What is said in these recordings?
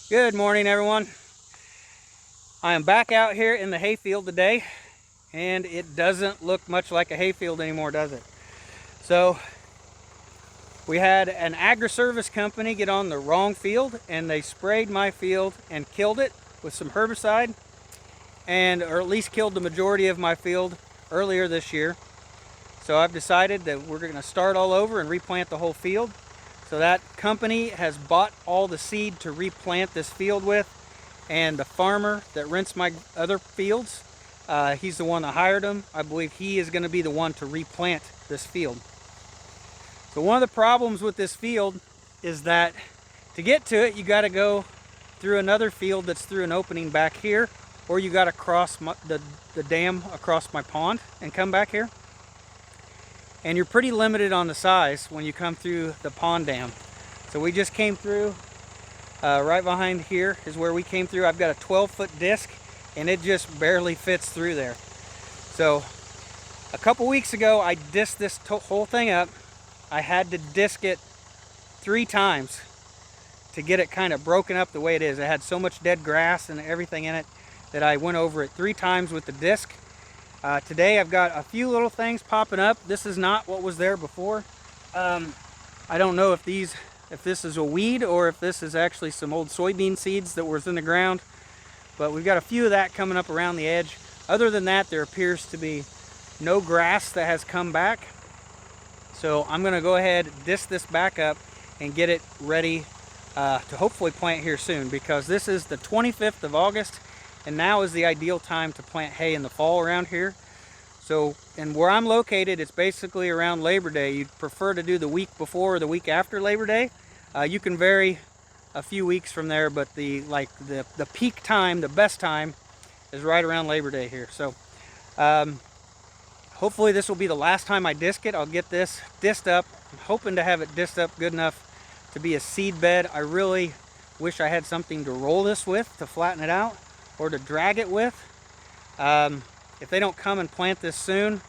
Good morning, everyone. I am back out here in the hayfield today, and it doesn't look much like a hayfield anymore, does it? So we had an agri-service company get on the wrong field, and they sprayed my field and killed it with some herbicide, or at least killed the majority of my field earlier this year. So I've decided that we're going to start all over and replant the whole field. So that company has bought all the seed to replant this field with, and the farmer that rents my other fields, he's the one that hired him. I believe he is going to be the one to replant this field. So one of the problems with this field is that to get to it, you got to go through another field that's through an opening back here, or you got to cross the dam across my pond and come back here. And you're pretty limited on the size when you come through the pond dam. So we just came through, right behind here is where we came through. I've got a 12-foot disc, and it just barely fits through there. So a couple weeks ago, I disked this whole thing up. I had to disc it 3 times to get it kind of broken up the way it is. It had so much dead grass and everything in it that I went over it 3 times with the disc. Today I've got a few little things popping up. This is not what was there before. I don't know if this is a weed or if this is actually some old soybean seeds that was in the ground, but we've got a few of that coming up around the edge. Other than that, there appears to be no grass that has come back. So I'm going to go ahead, disc this back up, and get it ready to hopefully plant here soon, because this is the 25th of August, and now is the ideal time to plant hay in the fall around here. So, and where I'm located, it's basically around Labor Day. You'd prefer to do the week before or the week after Labor Day. You can vary a few weeks from there, but the peak time, the best time, is right around Labor Day here. So hopefully this will be the last time I disc it. I'll get this disced up. I'm hoping to have it disced up good enough to be a seed bed. I really wish I had something to roll this with to flatten it out, or to drag it with. If they don't come and plant this soon,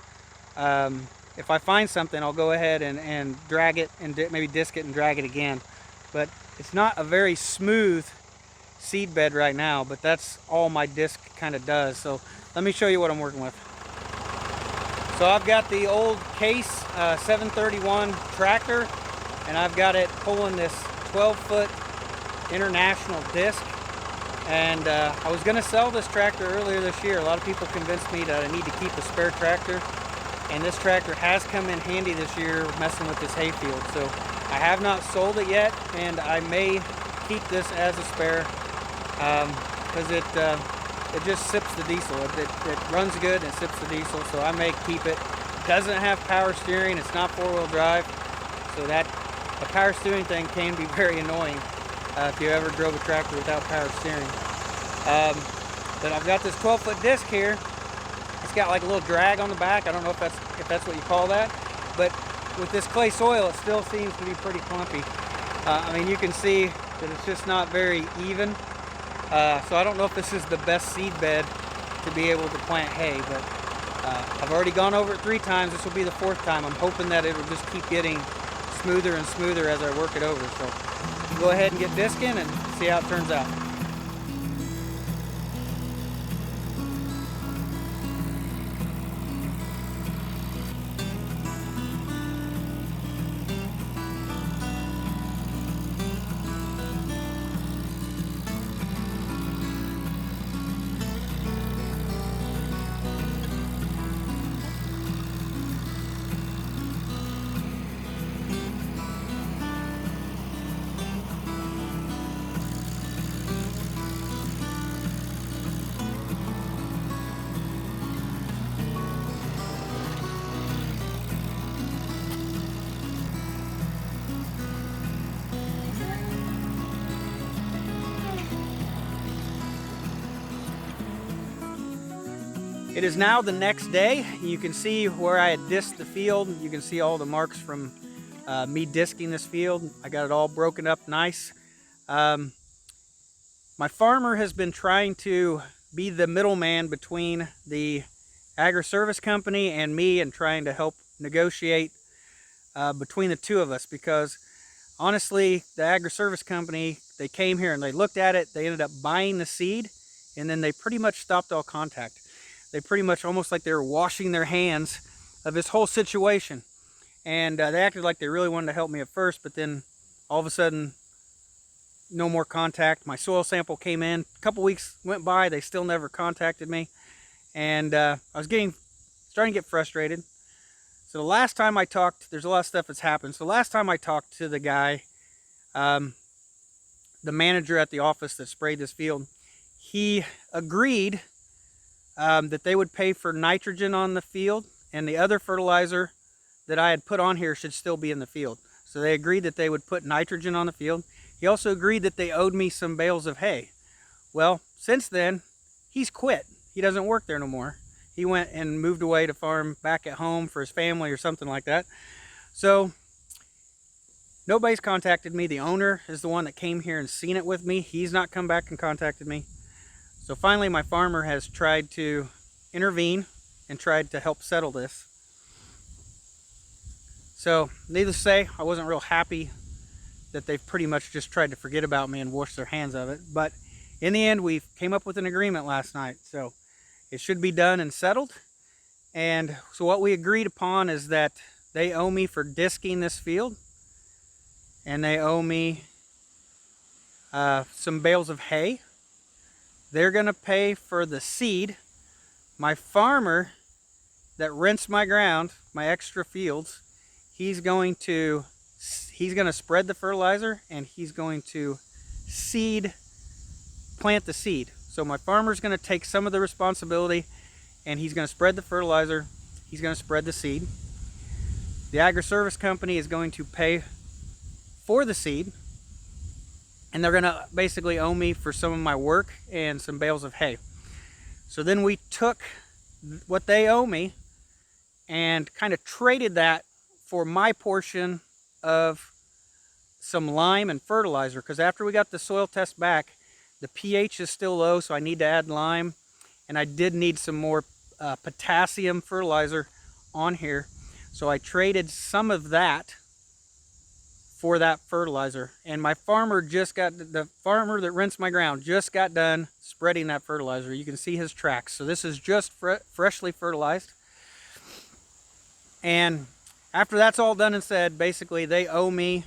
if I find something, I'll go ahead and drag it and maybe disc it and drag it again. But it's not a very smooth seed bed right now, but that's all my disc kind of does. So let me show you what I'm working with. So I've got the old Case 731 tractor, and I've got it pulling this 12-foot International disc. And I was going to sell this tractor earlier this year. A lot of people convinced me that I need to keep a spare tractor, and this tractor has come in handy this year messing with this hayfield. So I have not sold it yet, and I may keep this as a spare because it just sips the diesel. It runs good and it sips the diesel, so I may keep it. It doesn't have power steering. It's not 4-wheel drive, so that the power steering thing can be very annoying if you ever drove a tractor without power steering. But I've got this 12-foot disc here. It's got like a little drag on the back. I don't know if that's what you call that, but with this clay soil, it still seems to be pretty clumpy. I mean, you can see that it's just not very even. So I don't know if this is the best seed bed to be able to plant hay, but I've already gone over it 3 times. This will be the 4th time. I'm hoping that it will just keep getting smoother and smoother as I work it over. So go ahead and get discing and see how it turns out. It is now the next day. You can see where I had disked the field. You can see all the marks from me disking this field. I got it all broken up nice. My farmer has been trying to be the middleman between the agri-service company and me, and trying to help negotiate between the two of us, because Honestly, the agri-service company, they came here and they looked at it, they ended up buying the seed, and then they pretty much stopped all contact. They pretty much, almost like they were washing their hands of this whole situation. And they acted like they really wanted to help me at first, but then all of a sudden, no more contact. My soil sample came in, a couple weeks went by, they still never contacted me. And I was starting to get frustrated. So the last time I talked, there's a lot of stuff that's happened. So the last time I talked to the guy, the manager at the office that sprayed this field, he agreed that they would pay for nitrogen on the field, and the other fertilizer that I had put on here should still be in the field. So they agreed that they would put nitrogen on the field. He also agreed that they owed me some bales of hay. Well, since then, he's quit. He doesn't work there no more. He went and moved away to farm back at home for his family or something like that. So nobody's contacted me. The owner is the one that came here and seen it with me. He's not come back and contacted me. So finally my farmer has tried to intervene and tried to help settle this. So needless to say, I wasn't real happy that they've pretty much just tried to forget about me and wash their hands of it. But in the end, we came up with an agreement last night. So it should be done and settled. And so what we agreed upon is that they owe me for disking this field, and they owe me some bales of hay. They're going to pay for the seed. My farmer that rents my ground, my extra fields, he's going to spread the fertilizer, and he's going to plant the seed. So my farmer's going to take some of the responsibility, and he's going to spread the fertilizer, he's going to spread the seed. The agri-service company is going to pay for the seed, and they're going to basically owe me for some of my work and some bales of hay. So then we took what they owe me and kind of traded that for my portion of some lime and fertilizer, because after we got the soil test back, the pH is still low, so I need to add lime, and I did need some more potassium fertilizer on here. So I traded some of that for that fertilizer, and the farmer that rents my ground just got done spreading that fertilizer. You can see his tracks. So this is just freshly fertilized. And after that's all done and said, basically they owe me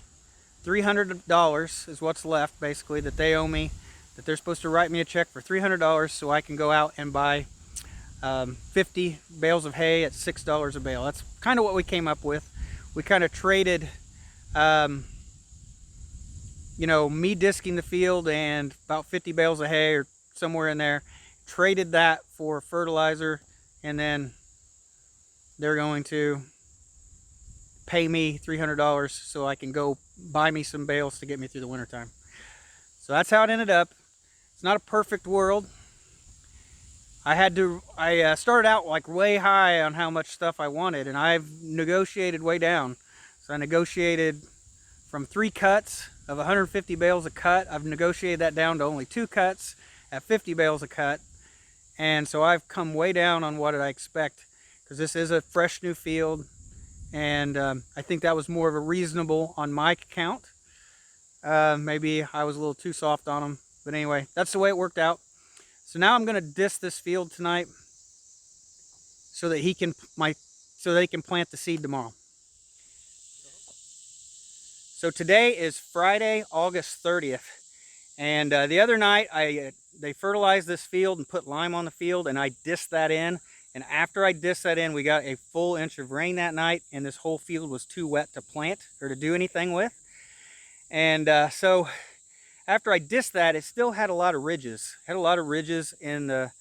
$300 is what's left, basically, that they owe me, that they're supposed to write me a check for $300 so I can go out and buy 50 bales of hay at $6 a bale. That's kind of what we came up with. We kind of traded you know, me disking the field and about 50 bales of hay or somewhere in there, traded that for fertilizer, and then they're going to pay me $300 so I can go buy me some bales to get me through the wintertime. So that's how it ended up. It's not a perfect world. I started out like way high on how much stuff I wanted, and I've negotiated way down. So I negotiated from 3 cuts of 150 bales a cut. I've negotiated that down to only 2 cuts at 50 bales a cut. And so I've come way down on what I expect, because this is a fresh new field. And I think that was more of a reasonable on my count. Maybe I was a little too soft on them. But anyway, that's the way it worked out. So now I'm going to disc this field tonight so that they can plant the seed tomorrow. So today is Friday, August 30th. And the other night they fertilized this field and put lime on the field, and I disked that in. And after I disked that in, we got a full inch of rain that night, and this whole field was too wet to plant or to do anything with. And so after I disked that, it still had a lot of ridges. It had a lot of ridges in the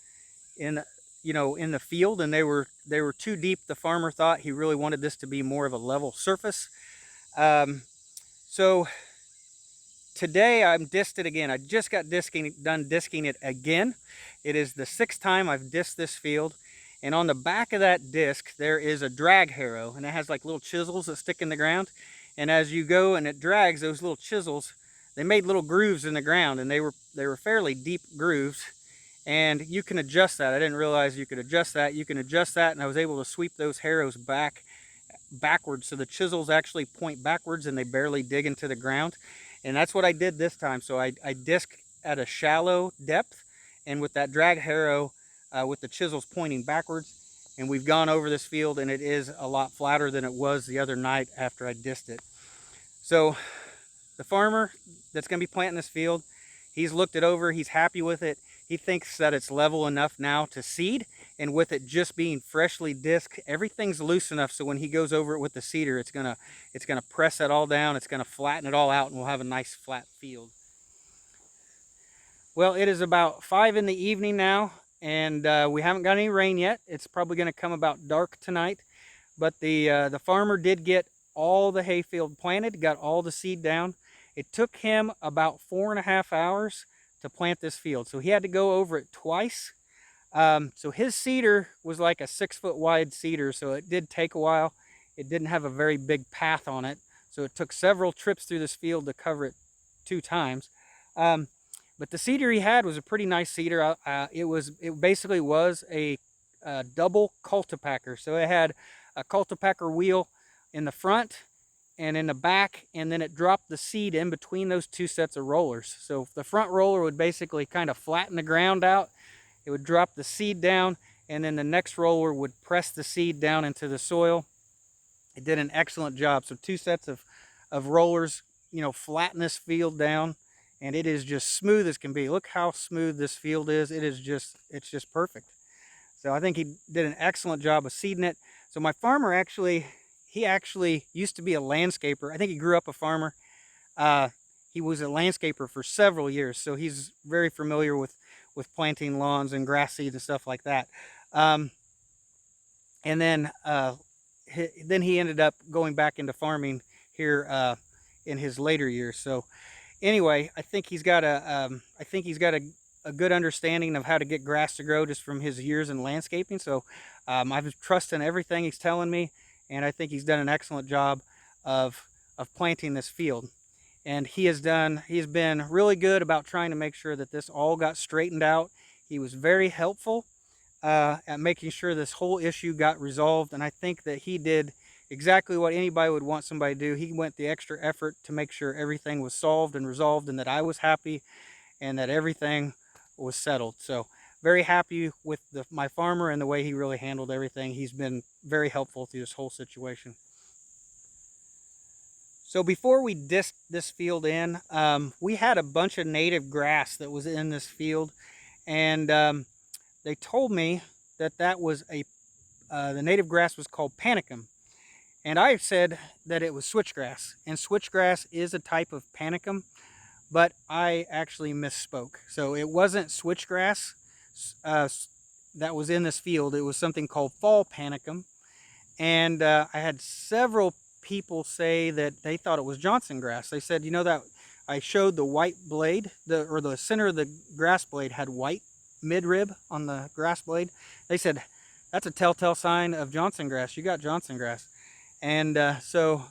field, and they were too deep. The farmer thought he really wanted this to be more of a level surface. So today I'm disked it again. I just got done disking it again. It is the 6th time I've disked this field. And on the back of that disc, there is a drag harrow, and it has like little chisels that stick in the ground. And as you go and it drags, those little chisels, they made little grooves in the ground, and they were fairly deep grooves. And you can adjust that. I didn't realize you could adjust that. You can adjust that, and I was able to sweep those harrows back backwards, so the chisels actually point backwards and they barely dig into the ground. And that's what I did this time. So I disc at a shallow depth, and with that drag harrow, with the chisels pointing backwards, and we've gone over this field, and it is a lot flatter than it was the other night after I disced it. So the farmer that's going to be planting this field, he's looked it over, he's happy with it. He thinks that it's level enough now to seed, and with it just being freshly disked, everything's loose enough so when he goes over it with the seeder, it's gonna press it all down, it's gonna flatten it all out, and we'll have a nice flat field. Well, it is about 5 in the evening now, and we haven't got any rain yet. It's probably going to come about dark tonight, but the farmer did get all the hayfield planted, got all the seed down. It took him about 4.5 hours to plant this field, so he had to go over it twice. So his seeder was like a 6-foot wide seeder, so it did take a while. It didn't have a very big path on it, so it took several trips through this field to cover it 2 times. But the seeder he had was a pretty nice seeder. It basically was a double cultipacker. So it had a cultipacker wheel in the front and in the back, and then it dropped the seed in between those 2 sets of rollers. So the front roller would basically kind of flatten the ground out. It would drop the seed down, and then the next roller would press the seed down into the soil. It did an excellent job. So 2 sets of rollers, flatten this field down, and it is just smooth as can be. Look how smooth this field is. It's just perfect. So I think he did an excellent job of seeding it. So my farmer he actually used to be a landscaper. I think he grew up a farmer. He was a landscaper for several years, so he's very familiar with planting lawns and grass seeds and stuff like that. And then he ended up going back into farming here in his later years. So anyway, I think he's got a good understanding of how to get grass to grow just from his years in landscaping. So I've trusted everything he's telling me, and I think he's done an excellent job of planting this field. And he has been really good about trying to make sure that this all got straightened out. He was very helpful at making sure this whole issue got resolved, and I think that he did exactly what anybody would want somebody to do. He went the extra effort to make sure everything was solved and resolved, and that I was happy and that everything was settled. So very happy with my farmer and the way he really handled everything. He's been very helpful through this whole situation. So before we disked this field in, we had a bunch of native grass that was in this field, and they told me that was the native grass was called panicum. And I said that it was switchgrass, and switchgrass is a type of panicum, but I actually misspoke. So it wasn't switchgrass that was in this field. It was something called fall panicum, and I had several people say that they thought it was Johnson grass. They said, that I showed the white blade, the center of the grass blade had white midrib on the grass blade. They said, that's a telltale sign of Johnson grass. You got Johnson grass. And so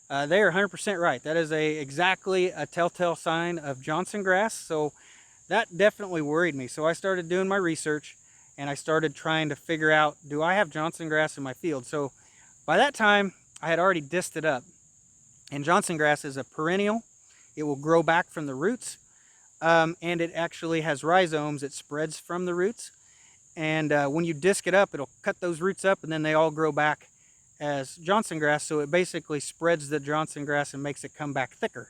they are 100% right. That is exactly a telltale sign of Johnson grass. So that definitely worried me. So I started doing my research, and I started trying to figure out, do I have Johnson grass in my field? So by that time, I had already disked it up. And Johnson grass is a perennial. It will grow back from the roots, and it actually has rhizomes. It spreads from the roots. And when you disc it up, it'll cut those roots up, and then they all grow back as Johnson grass. So it basically spreads the Johnson grass and makes it come back thicker.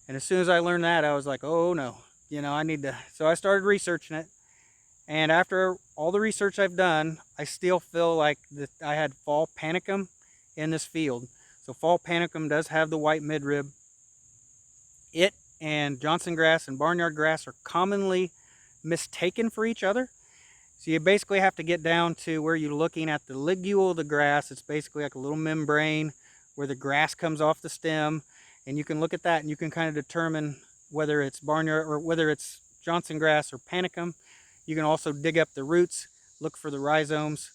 And as soon as I learned that, I was like, oh no, I need to. So I started researching it. And after all the research I've done, I still feel like that I had fall panicum in this field. So fall panicum does have the white midrib. It and Johnson grass and barnyard grass are commonly mistaken for each other. So you basically have to get down to where you're looking at the ligule of the grass. It's basically like a little membrane where the grass comes off the stem, and you can look at that and you can kind of determine whether it's barnyard or whether it's Johnson grass or panicum. You can also dig up the roots, look for the rhizomes,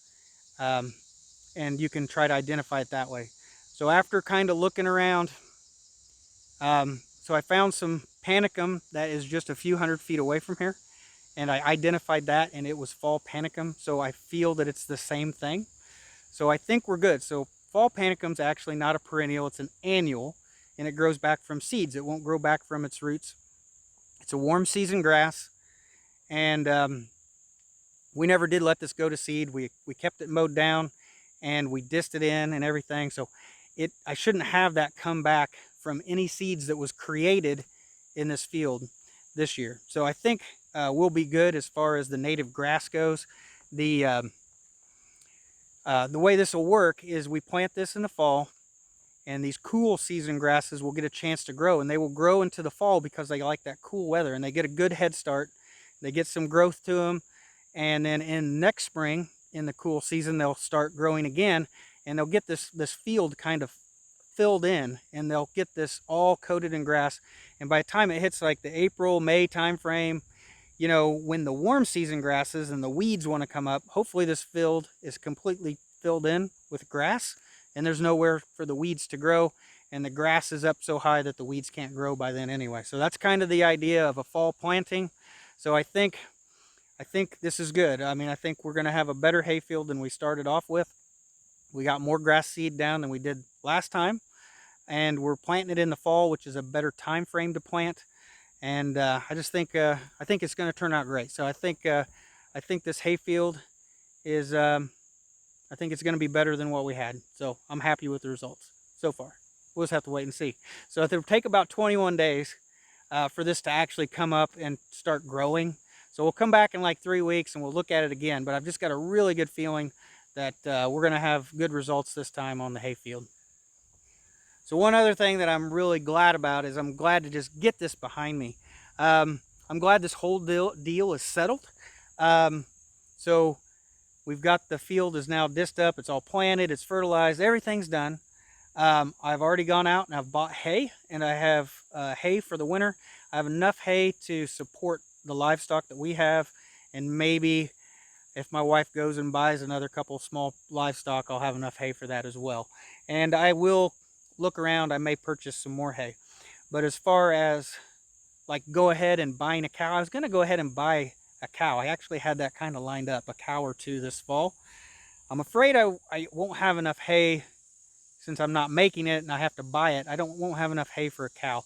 and you can try to identify it that way. So after kind of looking around, so I found some panicum that is just a few hundred feet away from here, and I identified that, and it was fall panicum. So I feel that it's the same thing. So I think we're good. So fall panicum is actually not a perennial, it's an annual, and it grows back from seeds. It won't grow back from its roots. It's a warm season grass, and we never did let this go to seed. We kept it mowed down, and we dissed it in and everything. So I shouldn't have that come back from any seeds that was created in this field this year. So I think we'll be good as far as the native grass goes. The way this will work is we plant this in the fall, and these cool season grasses will get a chance to grow, and they will grow into the fall because they like that cool weather, and they get a good head start. They get some growth to them, and then in next spring, in the cool season, they'll start growing again, and they'll get this field kind of filled in, and they'll get this all coated in grass. And by the time it hits like the April, May time frame, you know, when the warm season grasses and the weeds want to come up, hopefully this field is completely filled in with grass, and there's nowhere for the weeds to grow, and the grass is up so high that the weeds can't grow by then anyway. So that's kind of the idea of a fall planting. So I think this is good. I mean, I think we're going to have a better hayfield than we started off with. We got more grass seed down than we did last time, and we're planting it in the fall, which is a better time frame to plant. And I just think it's going to turn out great. So I think this hayfield is I think it's going to be better than what we had. So I'm happy with the results so far. We'll just have to wait and see. So it'll take about 21 days for this to actually come up and start growing. So we'll come back in like 3 weeks and we'll look at it again. But I've just got a really good feeling that we're going to have good results this time on the hayfield. So one other thing that I'm really glad about is I'm glad to just get this behind me. I'm glad this whole deal is settled. So we've got the field is now dissed up. It's all planted. It's fertilized. Everything's done. I've already gone out and I've bought hay, and I have hay for the winter. I have enough hay to support the livestock that we have, and maybe if my wife goes and buys another couple small livestock, I'll have enough hay for that as well. And I will look around. I may purchase some more hay. But as far as like go ahead and buying a cow, I was going to go ahead and buy a cow. I actually had that kind of lined up, a cow or two this fall. I'm afraid I won't have enough hay since I'm not making it and I have to buy it. Won't have enough hay for a cow.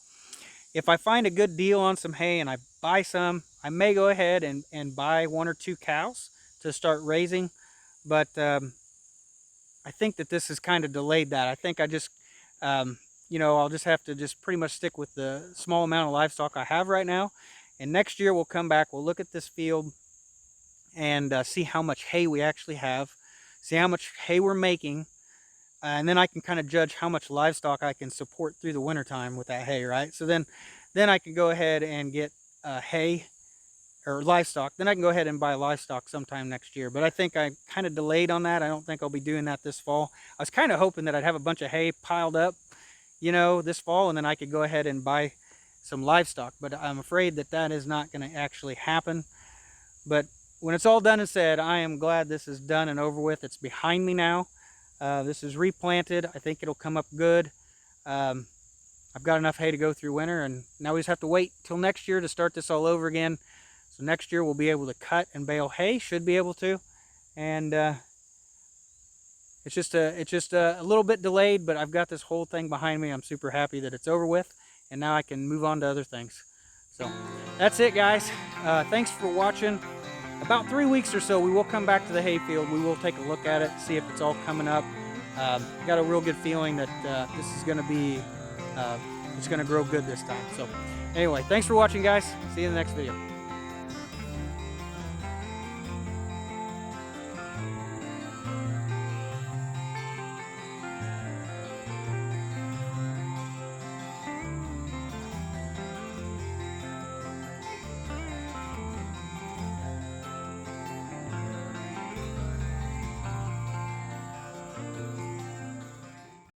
If I find a good deal on some hay and I buy some, I may go ahead and buy 1 or 2 cows to start raising. But I think that this has kind of delayed that. I think I just, you know, I'll just have to just pretty much stick with the small amount of livestock I have right now. And next year we'll come back, we'll look at this field and see how much hay we actually have, see how much hay we're making, and then I can kind of judge how much livestock I can support through the wintertime with that hay, right? So then I can go ahead and get hay or livestock. Then I can go ahead and buy livestock sometime next year. But I think I kind of delayed on that. I don't think I'll be doing that this fall. I was kind of hoping that I'd have a bunch of hay piled up, you know, this fall, and then I could go ahead and buy some livestock. But I'm afraid that that is not going to actually happen. But when it's all done and said, I am glad this is done and over with. It's behind me now. This is replanted. I think it'll come up good. I've got enough hay to go through winter, and now we just have to wait till next year to start this all over again. So next year we'll be able to cut and bale hay, should be able to. And it's just a little bit delayed, but I've got this whole thing behind me. I'm super happy that it's over with, and now I can move on to other things. So that's it, guys. Thanks for watching. About 3 weeks or so, we will come back to the hayfield. We will take a look at it, see if it's all coming up. Got a real good feeling that this is going to be, it's going to grow good this time. So anyway, thanks for watching, guys. See you in the next video.